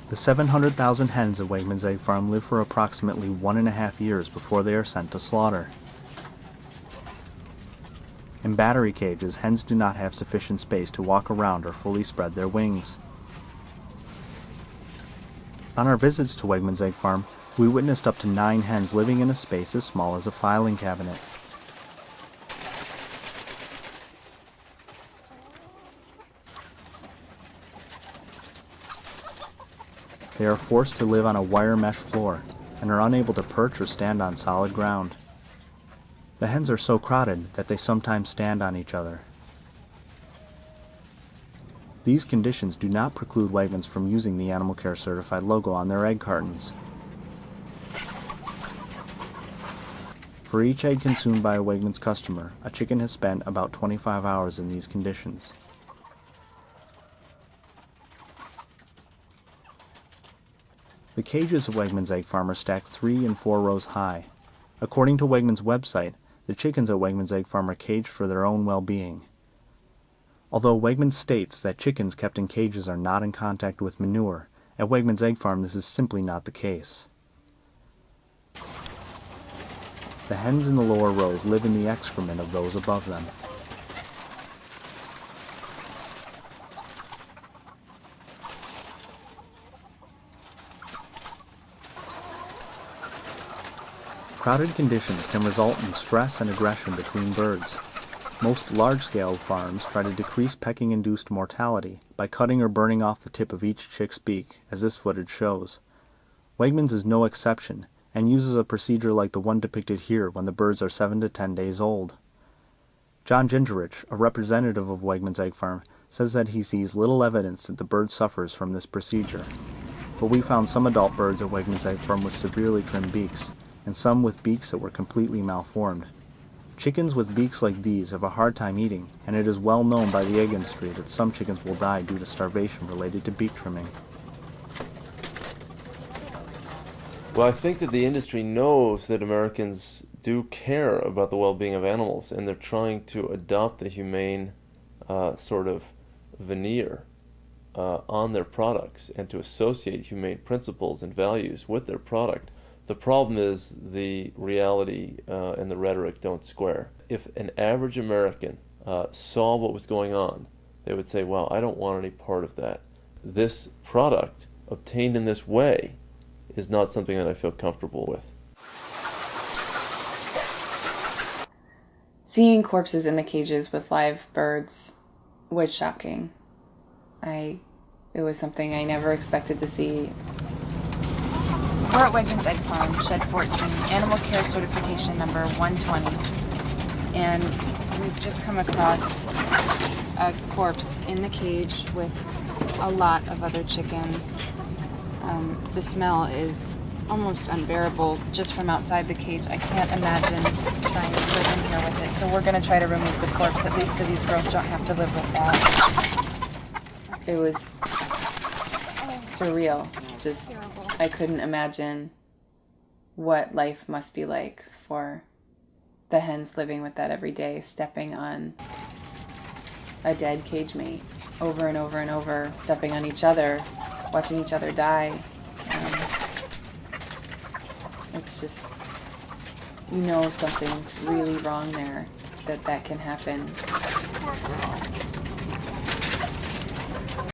The 700,000 hens at Wegman's Egg Farm live for approximately 1.5 years before they are sent to slaughter. In battery cages, hens do not have sufficient space to walk around or fully spread their wings. On our visits to Wegman's Egg Farm, we witnessed up to 9 hens living in a space as small as a filing cabinet. They are forced to live on a wire mesh floor and are unable to perch or stand on solid ground. The hens are so crowded that they sometimes stand on each other. These conditions do not preclude Wegmans from using the Animal Care Certified logo on their egg cartons. For each egg consumed by a Wegmans customer, a chicken has spent about 25 hours in these conditions. The cages at Wegmans Egg Farm are stacked 3 and 4 rows high. According to Wegmans' website, the chickens at Wegmans Egg Farm are caged for their own well-being. Although Wegmans states that chickens kept in cages are not in contact with manure, at Wegmans Egg Farm this is simply not the case. The hens in the lower rows live in the excrement of those above them. Crowded conditions can result in stress and aggression between birds. Most large-scale farms try to decrease pecking-induced mortality by cutting or burning off the tip of each chick's beak, as this footage shows. Wegmans is no exception, and uses a procedure like the one depicted here when the birds are 7 to 10 days old. John Gingerich, a representative of Wegmans Egg Farm, says that he sees little evidence that the bird suffers from this procedure. But we found some adult birds at Wegmans Egg Farm with severely trimmed beaks, and some with beaks that were completely malformed. Chickens with beaks like these have a hard time eating, and it is well known by the egg industry that some chickens will die due to starvation related to beak trimming. Well, I think that the industry knows that Americans do care about the well-being of animals, and they're trying to adopt a humane sort of veneer on their products and to associate humane principles and values with their product. The problem is the reality and the rhetoric don't square. If an average American saw what was going on, they would say, well, I don't want any part of that. This product, obtained in this way, is not something that I feel comfortable with. Seeing corpses in the cages with live birds was shocking. It was something I never expected to see. We're at Wegman's Egg Farm, Shed 14, Animal Care Certification number 120, and we've just come across a corpse in the cage with a lot of other chickens. The smell is almost unbearable just from outside the cage. I can't imagine trying to live in here with it, so we're going to try to remove the corpse, at least so these girls don't have to live with that. It was surreal. Just, I couldn't imagine what life must be like for the hens living with that every day, stepping on a dead cage mate over and over and over, stepping on each other, watching each other die. It's just, you know, something's really wrong there, that can happen.